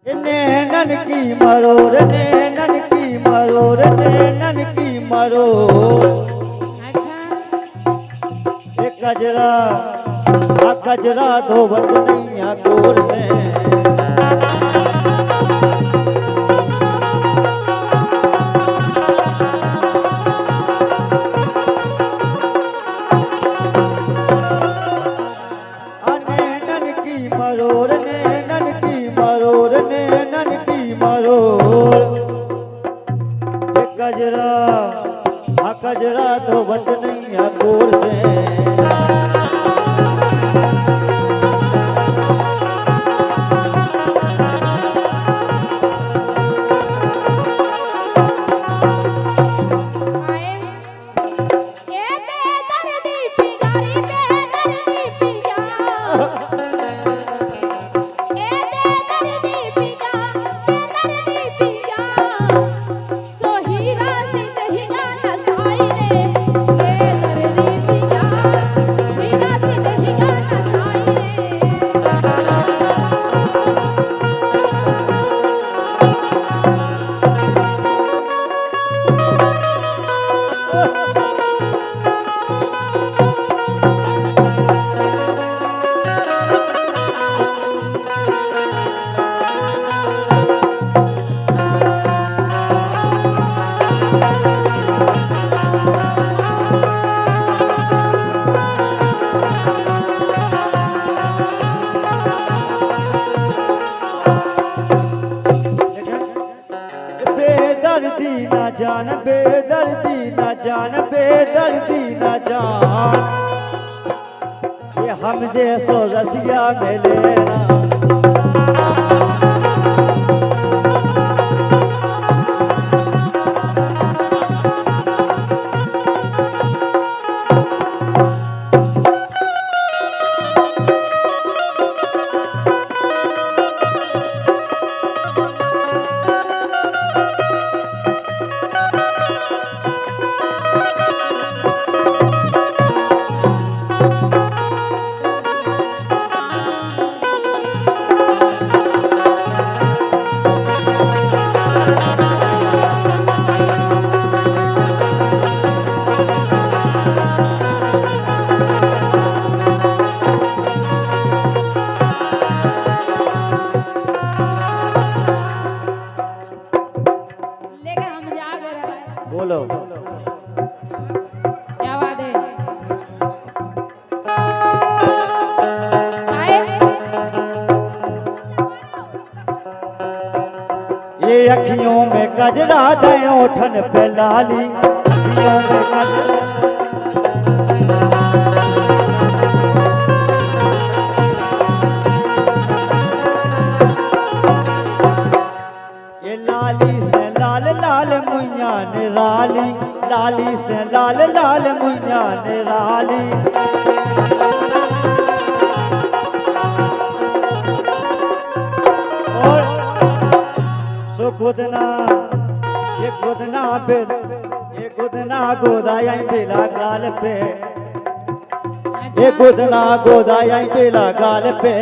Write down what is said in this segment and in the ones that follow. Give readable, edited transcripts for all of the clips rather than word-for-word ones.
नैनन की मरोर, नैनन की मरोर, नैनन की मरोर। एक कजरा आ कजरा धोवत नैया गोर से। नैनन की मरोर, नैनन की मरोर, नैनन की मरोर। एक कजरा आ कजरा धोवत नैया गोर से। बेदर्दी न जान, बेदर्दी न जान, बेदर्दी न जान। ये हम जैसो रसिया मिले ना। बोलो क्या बात है। ये अखियों में गजरा दे ओठन पे लाली, अखियों में गजरा। ये लाली से लाल लाल मुइया निराली, लाली से लाल लाल मुइया निराली। और सो खुदना ये खुदना पे ये खुदना गोदाया बेला गाल पे। ये खुदना गोदाया बेला गाल पे।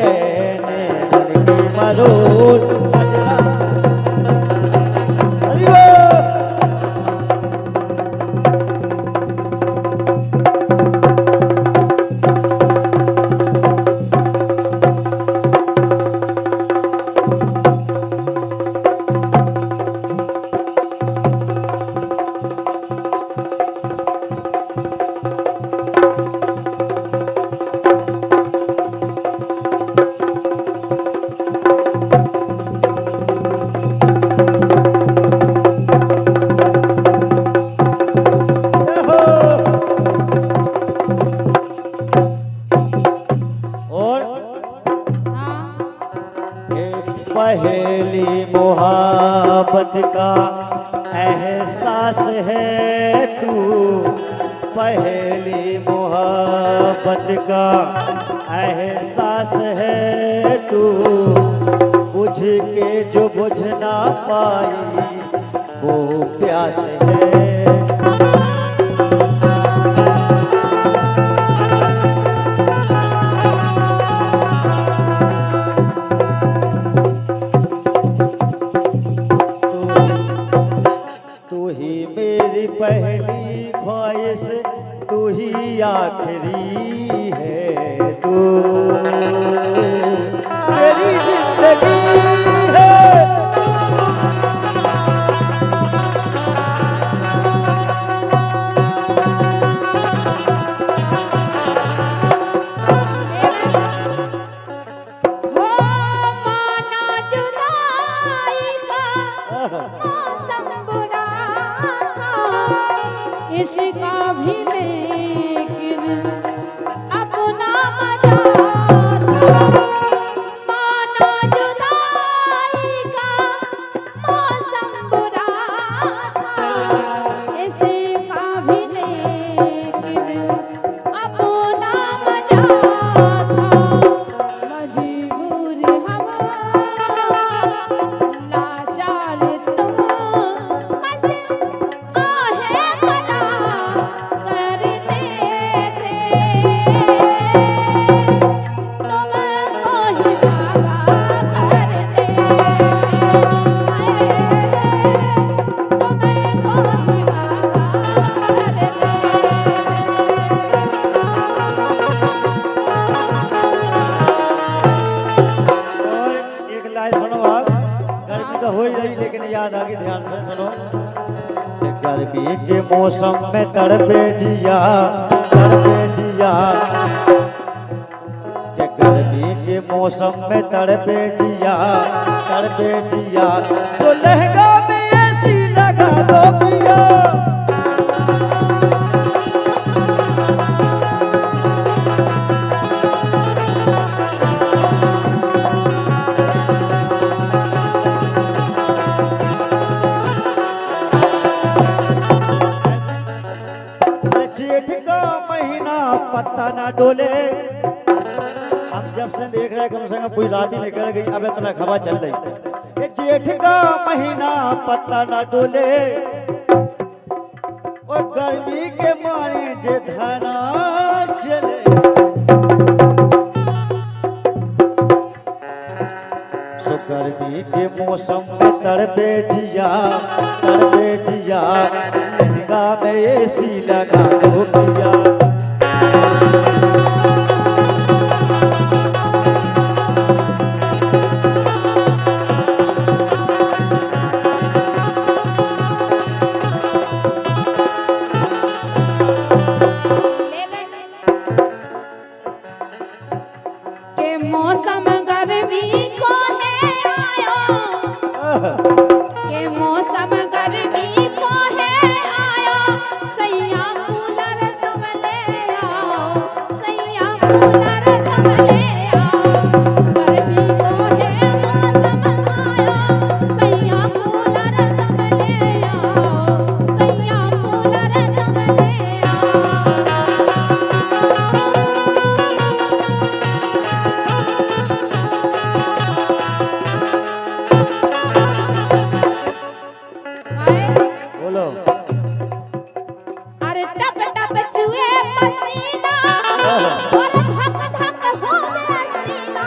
नैनन की मरोर पहली मोहब्बत का एहसास है तू। पहली मोहब्बत का एहसास है तू। बुझ के जो बुझ ना पाई वो प्यास है। तू ही आखिरी है, तू मेरी जिंदगी है। इसका भी लेकिन अपना मजा था, माना जुदाई का मौसम बुरा था। इसका भी लेकिन अपना मजा था। मजबूर हम लाचार तुम बस आहे मना करते थे। तुमको ही भागा करते थे। तुमको ही भागा करते और एक लाइन सुनो आप, गर्मी तो हो ही रही लेकिन याद आ गई, ध्यान से सुनो। कि गर्मी के मौसम में तड़पे जिया, तड़पे जिया। कि गर्मी के मौसम में तड़पे जिया, तड़पे जिया। सो लहंगा में ऐसी लगा दो पिया। जेठ का महीना पत्ता ना डोले। हम जब से देख रहे हैं कम से कम कोई रात ही निकल गई, अब इतना हवा चल रही। ये जेठ का महीना पत्ता ना डोले, और गर्मी के मारे जे धना चले। सो गर्मी के मौसम में तड़पे जिया, तड़पे जिया। लहंगा में एसी लगा दो पिया। के मौसम गर्मी को है आयो, के मौसम गर्मी को है आयो। सैया कूलर तुम ले आओ, सैया कूलर तुम ले आओ। गर्मी को है मौसम आयो, सैया कूलर तुम ले आओ, सैया कूलर तुम ले आओ। बोलो। अरे टप टप चुए पसीना, और धक धक होवे सीना।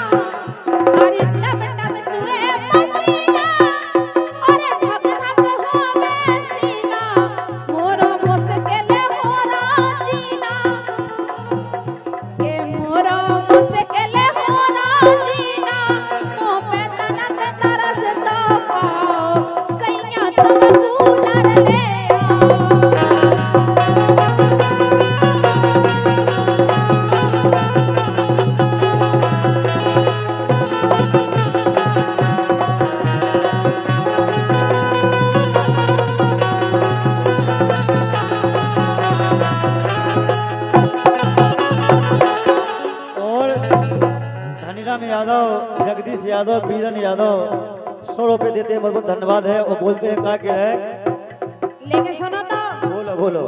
अरे टप टप चुए पसीना, और धक धक होवे सीना। मोरो मुश्किल हो रा जीना, के मोरो मुश्किल हो रा जीना। मुँह पे तनक तरस तो खाओ, सैया तुम कूलर ले आओ। और धनीराम यादव, जगदीश यादव, बीरन यादव 100 रुपए देते हैं, बहुत धन्यवाद है। और बोलते हैं क्या कह रहे हैं, लेके सुनो तो, बोलो बोलो।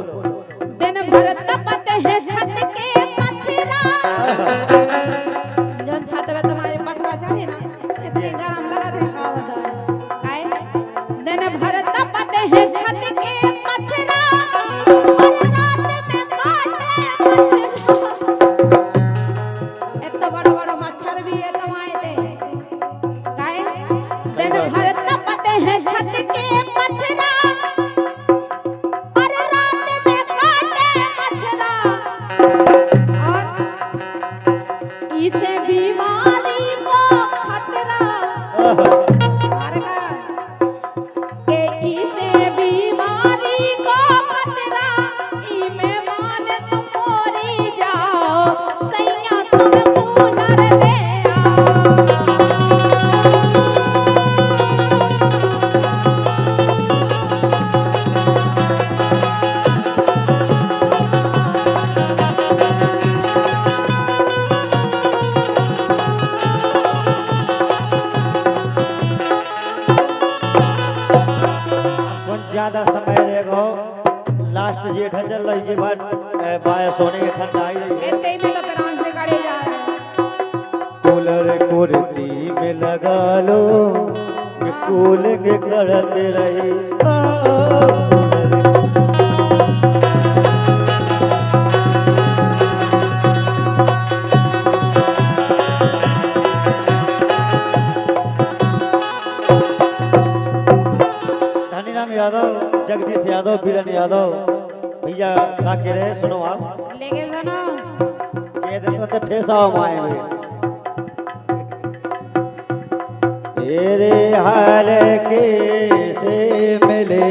दिन भर तपते हैं छत के पथरा। जब छत पे तुम्हारी पथरा चढ़े ना, इतनी गरम लगा देखा बता काय। दिन भर तपते हैं छत के पथरा, और रात में काटे मच्छर। इतना बड़ा बड़ा मच्छर भी है तुम्हारे काय। दिन भर तपते हैं छत के पथरा, और रात में काटे मच्छरा। ज्यादा समय रहेगो लास्ट जेठ चल रही के बाद बारिश होने की ठंडा आई इतने में तो प्राण से कड़े जा रहे हैं। कूलर कुर्ती में लगा लो कूलिंग करते रही धनीराम यादव जगदीश यादव बीरन यादव भैया गा के रहे सुनो आप लेके जाना ये दिन तो फेसा माए में तेरे हाल के से मिले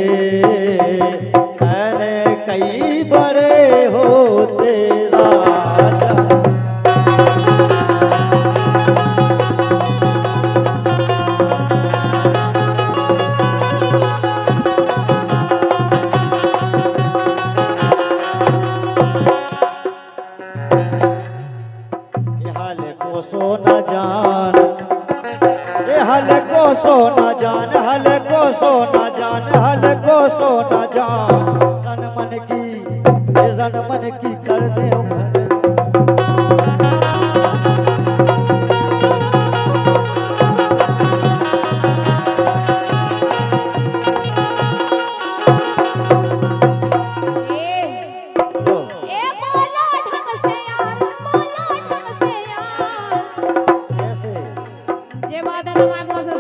अने कई बड़े होते राजा ये हाल को सो न जान हल को सोना जान हल को सोना जान हल को सोना जान जन मन की कर दे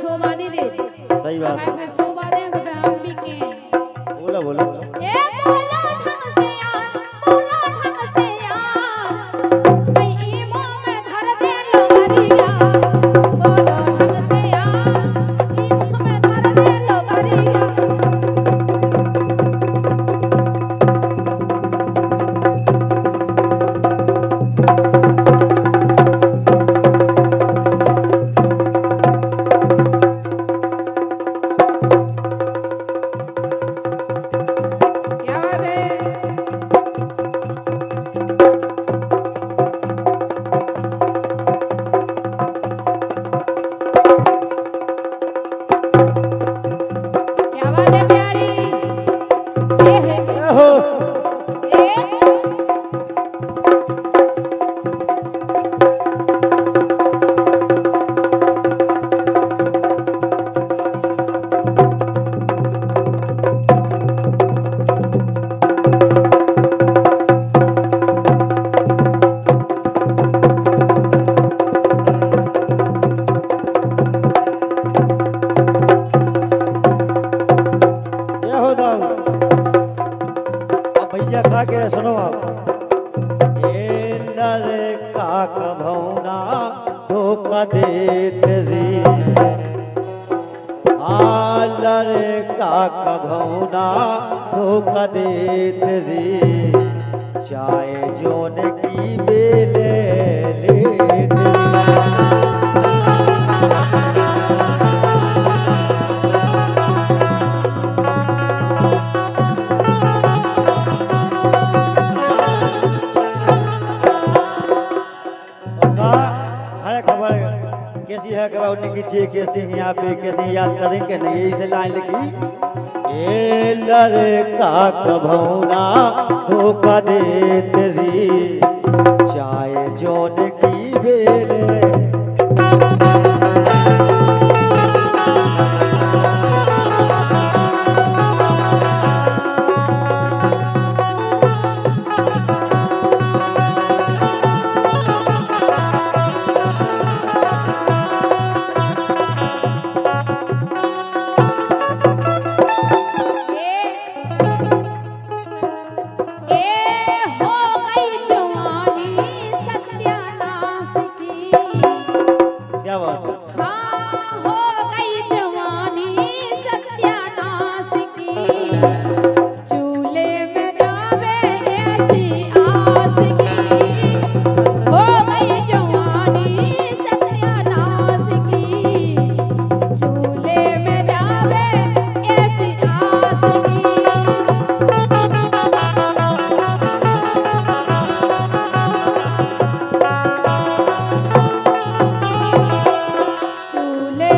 सही बात है शोभा दे तो हम भी के बोलो बोलो ए बोलो ढंग से यार बोलो ढंग से यार नहीं मुंह में धर दे लोगरिया बोलो ढंग से यार नी मुंह में धर दे लोगरिया भैया खा के सुनो आप ए नर का कभौना धोखा देत री लर का कभौना धोखा देत री चाहे जोन की बेले लेत कैसी है कि उन्हें की कैसी यहाँ पे कैसे याद करेंगे नहीं यही से लाइन लिखी ए लड़का कभौना धोखा देत री चाहे जोन की बेले क्या बात है हाँ हो गई जवानी सत्यानाश की चूल्हे में जावे ऐसी आस की हो गई जवानी सत्यानाश की चूल्हे में जावे ऐसी आस की चूल्हे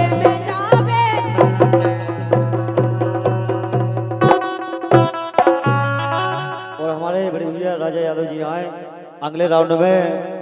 अगले राउंड में